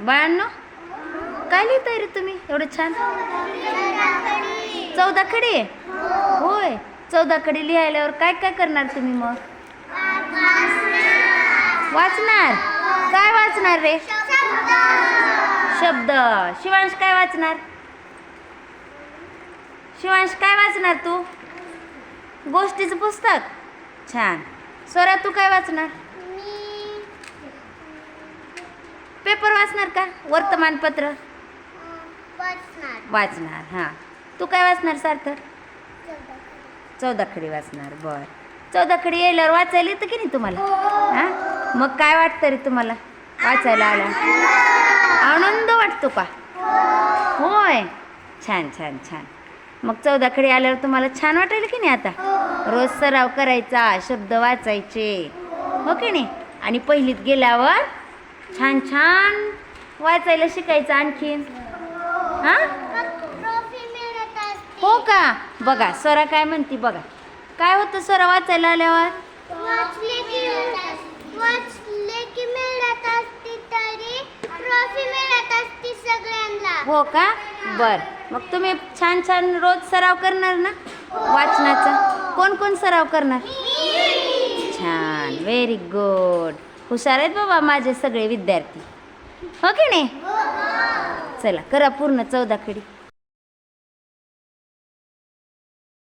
बाळांनो, काय लिहिताय रे तुम्ही एवढं छान? 14 खडी. होय, 14 खडी लिहायल्यावर काय काय करणार तुम्ही मग? वाचणार. काय वाचणार रे? शब्द. शिवांश काय वाचणार? शिवांश काय वाचणार तू? गोष्टीचं पुस्तक. छान. स्वरा तू काय वाचणार? पेपर वाचणार का? वर्तमानपत्र वाचणार. हां, तू काय वाचणार सार्थक? 14 खडी वाचणार. बर, 14 खडी यायल्यावर वाचायला येतं की नाही तुम्हाला? हां, मग काय वाटतं रे तुम्हाला वाचायला आला? आनंद वाटतो का? होय, छान छान छान. मग 14 खडी आल्यावर तुम्हाला छान वाटेल की नाही? आता रोज सराव करायचा, शब्द वाचायचे, हो की नाही? आणि पहिलीत गेल्यावर छान छान वाचायला शिकायचं आणखीन. हां, हो का? बघा स्वरा काय म्हणती बघा. काय होतं स्वरा वाचायला आल्यावर? वाचले की मिळत असती तरी ट्रॉफी मिळत असती सगळ्यांना. हो का? बर, मग तुम्ही छान छान रोज सराव करणार ना वाचनाचा? कोण कोण सराव करणार? छान, व्हेरी गुड. हुशार आहेत बाबा माझे सगळे विद्यार्थी, हो की नाही? चला करा पूर्ण 14 खडी.